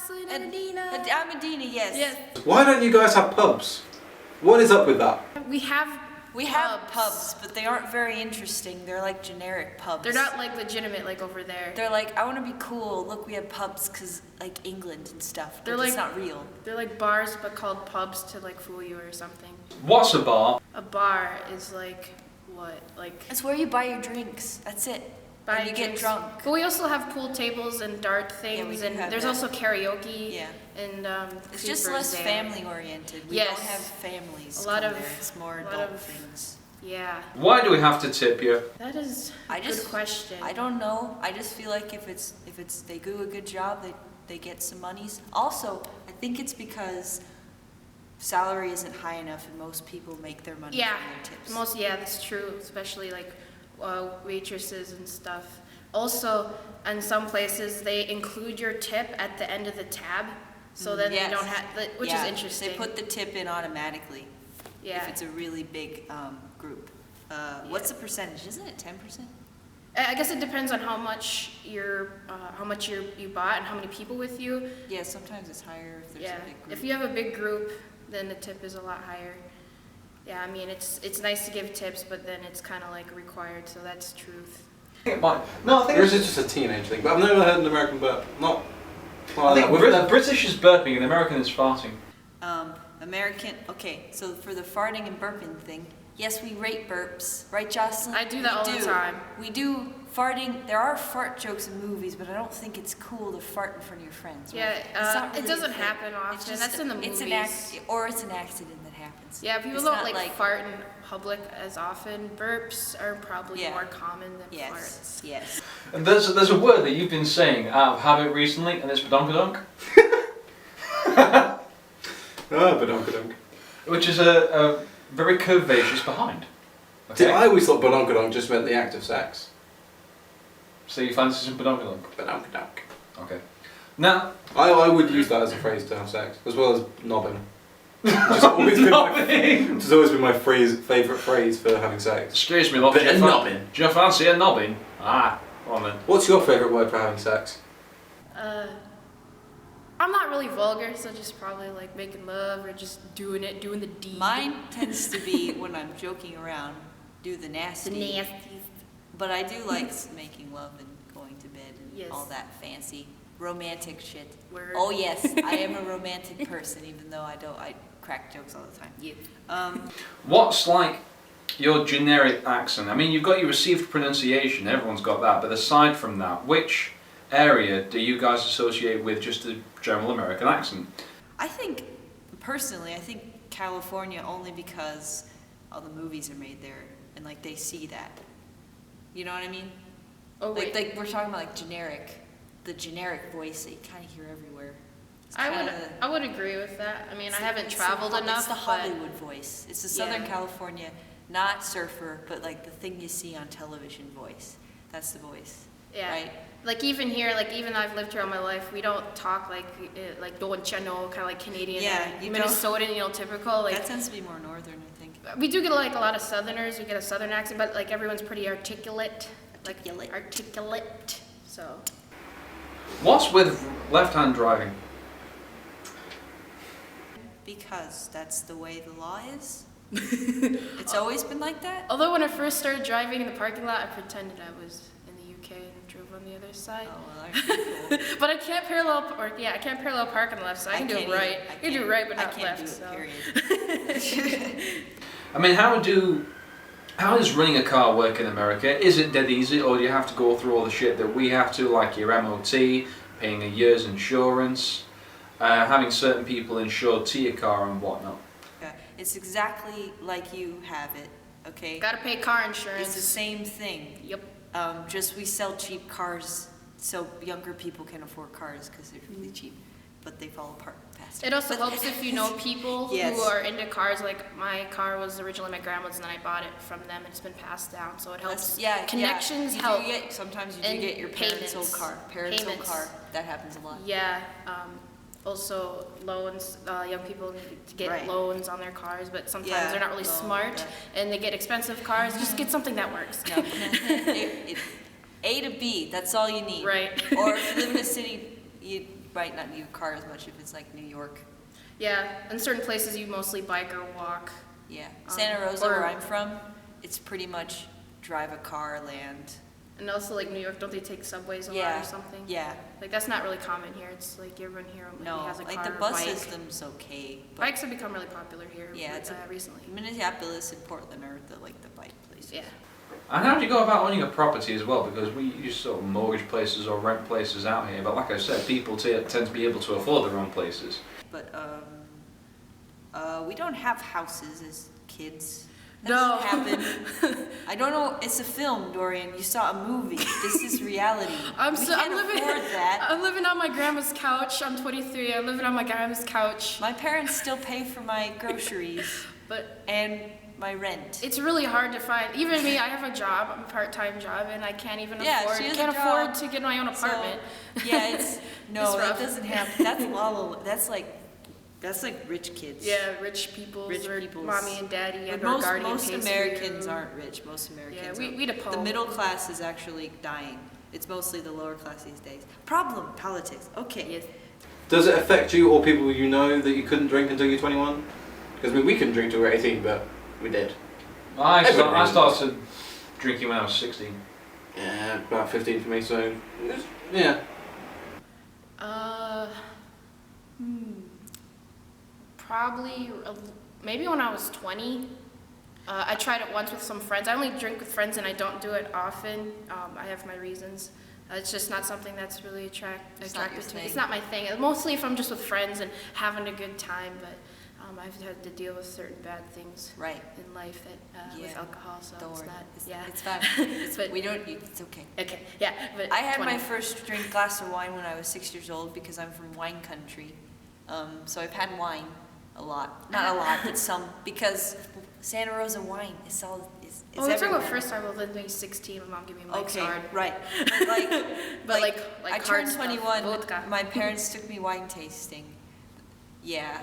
Jocelyn and Adina. I'm Adina, yes. Yes. Why don't you guys have pubs? What is up with that? We have pubs, but they aren't very interesting. They're like generic pubs. They're not like legitimate like over there. They're like, I want to be cool. Look, we have pubs because like England and stuff. But it's not real. They're like bars, but called pubs to like fool you or something. What's a bar? A bar is like what? Like it's where you buy your drinks. That's it. And you get drunk. But we also have pool tables and dart things, and there's also karaoke. Yeah. And it's just less family oriented. We don't have families. It's more adult things. Yeah. Why do we have to tip you? That is a good question. I don't know. I just feel like if they do a good job, they get some monies. Also, I think it's because salary isn't high enough, and most people make their money from their tips. That's true. Especially like waitresses and stuff. Also, in some places, they include your tip at the end of the tab, so then you don't have, which is interesting. They put the tip in automatically. Yeah. If it's a really big group. What's the percentage? Isn't it 10%? I guess it depends on how much you bought and how many people with you. Yeah, sometimes it's higher if there's a big group. If you have a big group, then the tip is a lot higher. Yeah, I mean, it's nice to give tips, but then it's kind of like required, so that's truth. No, I think this is just a teenage thing, but I've never heard an American burp. I think the British is burping and the American is farting. Okay, so for the farting and burping thing, yes, we rate burps, right, Jocelyn? I do that all the time. We do farting. There are fart jokes in movies, but I don't think it's cool to fart in front of your friends. Right? Yeah, it doesn't happen often. That's in the movies. It's an accident that happens. Yeah, people don't like fart in public as often. Burps are probably more common than farts. Yes. And there's a word that you've been saying out of habit recently, and it's badonkadonk. Badonkadonk. Which is a very curvaceous behind. Okay? See, I always thought badonkadonk just meant the act of sex. So you fancy some badonkadonk? Badonkadonk. Okay. Now, I would use that as a phrase to have sex, as well as knobbing. Which has always been my favourite phrase for having sex. Excuse me, love. Bit of knobbing. Do you fancy a knobbing? Ah, go on then. What's your favourite word for having sex? I'm not really vulgar, so just probably like making love or just doing the deed. Mine tends to be when I'm joking around, do the nasty. The nasty. But I do like making love and going to bed and all that fancy romantic shit. Word. Oh yes, I am a romantic person, even though I crack jokes all the time. Yeah. What's like your generic accent? I mean, you've got your received pronunciation, everyone's got that, but aside from that, which area do you guys associate with just a general American accent? I think California, only because all the movies are made there and like they see that. You know what I mean? Oh wait. Like we're talking about like the generic voice that you kind of hear everywhere. I would agree with that. I mean, I haven't traveled enough. It's the Hollywood voice. It's the Southern California, not surfer, but like the thing you see on television voice. That's the voice. Yeah. Right? Like even here, like even I've lived here all my life, we don't talk like Don Channel, kind of like Canadian, Minnesotan, typical. Like that tends to be more northern, I think. We do get like a lot of Southerners. We get a Southern accent, but like everyone's pretty articulate. So. What's with left-hand driving? Because that's the way the law is. It's always been like that. Although when I first started driving in the parking lot, I pretended I was in the UK and drove on the other side. Oh well, aren't you cool? But I can't parallel park on the left side. I can do it right. I can do right, but not left. Period. I mean, how does running a car work in America? Is it dead easy, or do you have to go through all the shit that we have to, like your MOT, paying a year's insurance, having certain people insured to your car and whatnot? Yeah, it's exactly like you have it, okay? Gotta pay car insurance. It's the same thing. Yep. Just we sell cheap cars so younger people can afford cars because they're really cheap, but they fall apart faster. It also helps if you know people who are into cars. Like my car was originally my grandma's, and then I bought it from them, and it's been passed down. So it helps. Connections help. Sometimes you do get your parents' old car. That happens a lot. Yeah. Also loans. Young people need to get loans on their cars, but sometimes they're not really smart, and they get expensive cars. Just get something that works. No. A to B. That's all you need. Right. Or if you live in a city, you might not need a car as much if it's like New York. Yeah, in certain places you mostly bike or walk. Yeah, Santa Rosa, where I'm from, it's pretty much drive a car, land. And also like New York, don't they take subways a lot Yeah, or something? yeah. Like that's not really common here. It's like everyone here maybe No, has a car like the or bus bike. system's okay. But Bikes have become really popular here yeah, it's recently. Minneapolis and Portland are the bike places. Yeah. And how do you go about owning a property as well? Because we use sort of mortgage places or rent places out here, but like I said, people tend to be able to afford their own places. But we don't have houses as kids. That No. doesn't happen. I don't know. It's a film, Dorian. You saw a movie. This is reality. I'm we can't afford that. I'm living on my grandma's couch. I'm 23. I'm living on my grandma's couch. My parents still pay for my groceries But and my rent. it's really hard to find. Even me, I have a job, a part-time job, and I can't even Yeah, afford. she has a Can't job. afford to get my own apartment. So, yeah, it's no, It's that rough. doesn't happen. That's like rich kids. Yeah, rich people's or people's. mommy and daddy But and our guardian most pays for Americans you. aren't rich. Most Americans. Yeah, we depot. The middle class is actually dying. It's mostly the lower class these days. Problem, politics. Okay. Yes. Does it affect you or people you know that you couldn't drink until you're 21? Because I mean, we couldn't drink till we were 18, but we did. I started drinking when I was 16. Yeah, about 15 for me, so yeah. Probably maybe when I was 20. I tried it once with some friends. I only drink with friends and I don't do it often. I have my reasons. It's just not something that's really attractive to me. It's not my thing. Mostly if I'm just with friends and having a good time, but I've had to deal with certain bad things Right. in life with alcohol, so Don't it's worry. not. It's fine. But- we don't. It's okay. Okay, yeah, but I had 20. my first glass of wine when I was 6 years old because I'm from wine country. So I've had wine a lot. Not a lot, but some. Because Santa Rosa wine is all is Oh, we're talking everywhere. about first time. Well, then when I was 16, my mom gave me a Mike's Okay, hard. right. But But like I hard turned stuff, 21. vodka. My parents took me wine tasting. Yeah.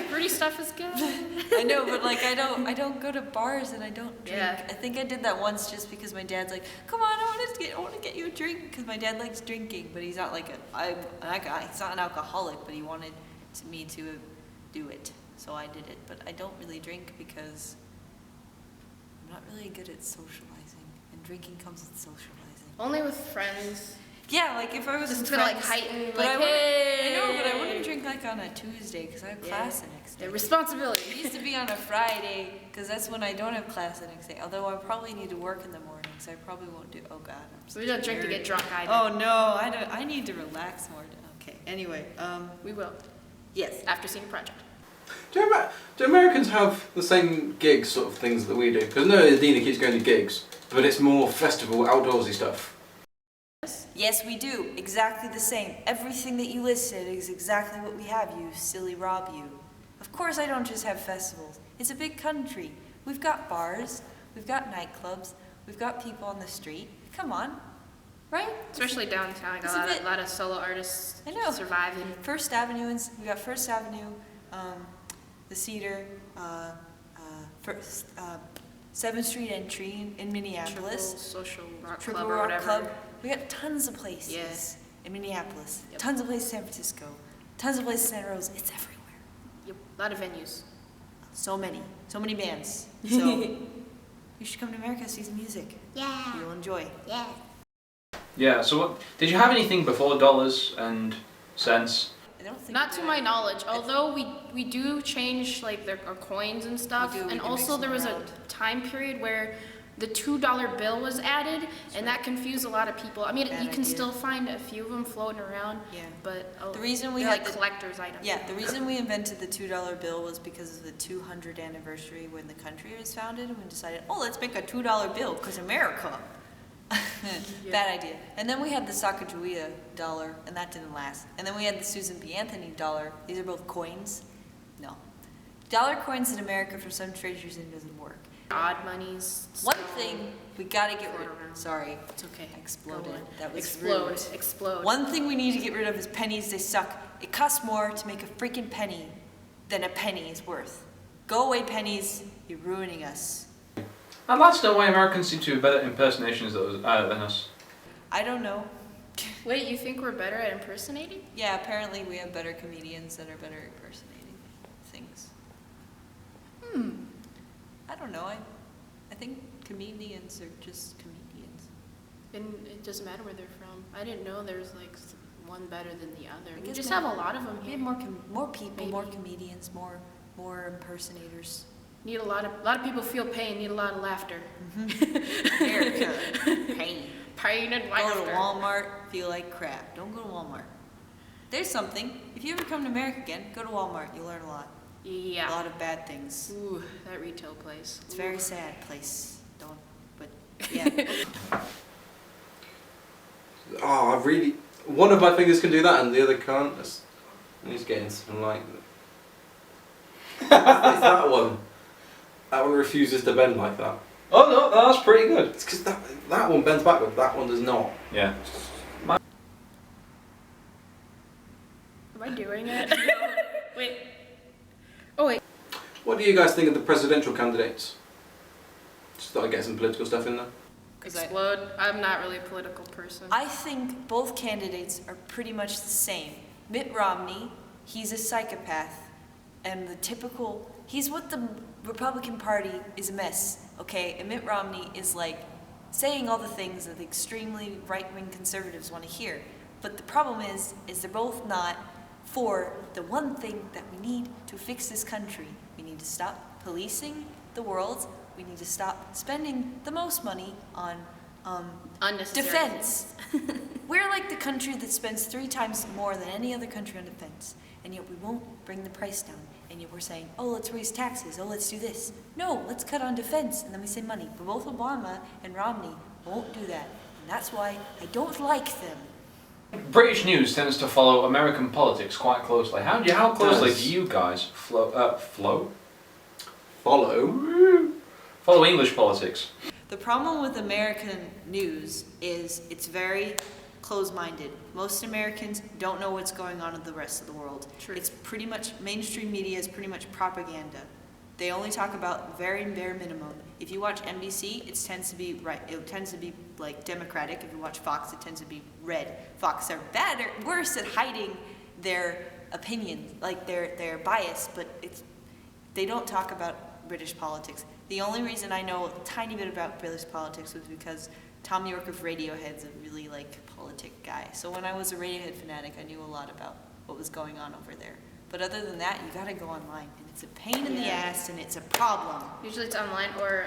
Fruity stuff is good. I know, but like I don't go to bars and I don't drink. Yeah. I think I did that once just because my dad's like, "Come on, I want to get you a drink," because my dad likes drinking, but he's not like he's not an alcoholic, but he wanted me to do it, so I did it. But I don't really drink because I'm not really good at socializing, and drinking comes with socializing. Only with friends. Yeah, like if I was Just with to like friends, heighten, but like, I know, but I hey. wouldn't drink like on a Tuesday because I have class the next day. The It responsibility. used to be on a Friday, because that's when I don't have class the next day. Although I probably need to work in the morning, so I probably won't do. Oh God, I'm We don't drink to get drunk either. Oh no, I don't. I need to relax more. Okay. Anyway, We will yes. after senior project. Do Americans have the same gigs sort of things that we do? Because I know Adina keeps going to gigs, but it's more festival, outdoorsy stuff. Yes, we do. Exactly the same. Everything that you listed is exactly what we have, you silly Rob, you. Of course I don't just have festivals. It's a big country. We've got bars, we've got nightclubs, we've got people on the street. Come on, right? Especially downtown, It's got a bit- a lot of solo artists I know. surviving. First Avenue, we got First Avenue, the Cedar, 7th Street entry in Minneapolis. Triple social rock Triple club or Rock whatever. Club. We got tons of places Yes. in Minneapolis. Yep. Tons of places in San Francisco. Tons of places in Santa Rosa. It's everywhere. Yep, a lot of venues. So many bands. So you should come to America, see some music. Yeah. You'll enjoy. Yeah. Yeah, so what, did you have anything before dollars and cents? I don't think Not we to do my it. knowledge, although we do change like our coins and stuff, We do and mix also them there was around. a time period where the $2 bill was added, and that confused a lot of people. I mean, Bad you can idea. still find a few of them floating around, Yeah. but The reason we they're had like the- collector's items. Yeah, the reason we invented the $2 bill was because of the 200th anniversary when the country was founded, and we decided, oh, let's make a $2 bill, because America. Bad idea. And then we had the Sacagawea dollar, and that didn't last. And then we had the Susan B. Anthony dollar. These are both coins. No. Dollar coins in America for some treasures in doesn't work. Odd monies. One still thing we gotta get rid float of. around. Sorry, It's okay. I exploded. Go on. That was explode. rude. Explode. One thing we need to get rid of is pennies. They suck. It costs more to make a freaking penny than a penny is worth. Go away, pennies. You're ruining us. I'd like to know why Americans seem to be better at impersonations than us. I don't know. Wait, you think we're better at impersonating? Yeah, apparently we have better comedians that are better at impersonating things. I don't know. I think comedians are just comedians. And it doesn't matter where they're from. I didn't know there's like one better than the other. I We guess just maybe- have a lot of them We here. have more people, Maybe. more comedians, more impersonators. Need a lot of people feel pain. Need a lot of laughter. America, pain. Pain and Go laughter. to Walmart, feel like crap. Don't go to Walmart. There's something. If you ever come to America again, go to Walmart. You'll learn a lot. A Yeah. lot of bad things. Ooh, that retail place. It's a very sad place. Don't, but yeah. Oh, I really. One of my fingers can do that, and the other can't. I need to get into something like. It's that one. That one refuses to bend like that. Oh no, that's pretty good. It's because that one bends backward. That one does not. Yeah. Am I doing it? Wait. Oh wait. What do you guys think of the presidential candidates? Just thought I'd get some political stuff in there. 'Cause I- Explode. I'm not really a political person. I think both candidates are pretty much the same. Mitt Romney, he's a psychopath, and he's what the Republican Party is a mess, okay? And Mitt Romney is like saying all the things that the extremely right-wing conservatives want to hear. But the problem is they're both not for the one thing that we need to fix this country. We need to stop policing the world. We need to stop spending the most money on Unnecessary. defense. We're like the country that spends 3 times more than any other country on defense, and yet we won't bring the price down. And yet we're saying, oh, let's raise taxes, oh, let's do this. No, let's cut on defense, and then we save money. But both Obama and Romney won't do that, and that's why I don't like them. British news tends to follow American politics quite closely. How closely Does. do you guys follow English politics? The problem with American news is it's very closed-minded. Most Americans don't know what's going on in the rest of the world. True. It's pretty much, mainstream media is pretty much propaganda. They only talk about very bare minimum. If you watch NBC, it tends to be right. It tends to be like Democratic. If you watch Fox, it tends to be red. Fox are worse at hiding their opinions, like their bias, but they don't talk about British politics. The only reason I know a tiny bit about British politics was because Tom York of Radiohead's a really politic guy. So when I was a Radiohead fanatic, I knew a lot about what was going on over there. But other than that, you gotta go online, and it's a pain in the Yeah. ass, and it's a problem. Usually it's online, or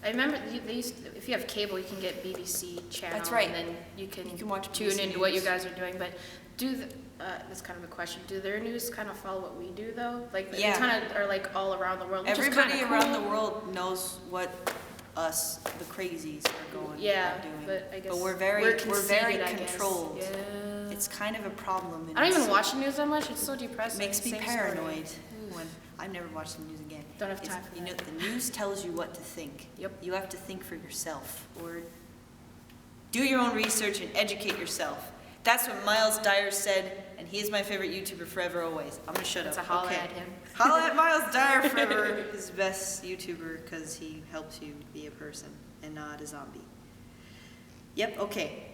I remember if you have cable, you can get BBC channel. That's right. And then you can watch tune BBC into what you News. guys are doing. But that's kind of a question. Do their news kind of follow what we do though? Like Yeah. they kind of are like all around the world. Which Everybody is kinda around cool. the world knows what us, the crazies, are going Yeah, and doing. but I guess we're very conceited, I guess. controlled. Yeah. It's kind of a problem. I don't even watch the news that much. It's so depressing. Makes me Same paranoid story. when I've never watched the news again. Don't have time for You know, that. the news tells you what to think. Yep. You have to think for yourself, or do your own research and educate yourself. That's what Miles Dyer said, and he is my favorite YouTuber forever, always. I'm gonna shut That's up. a holla Okay. at him. Holla at Miles Dyer forever. He's the best YouTuber because he helps you be a person and not a zombie. Yep. Okay.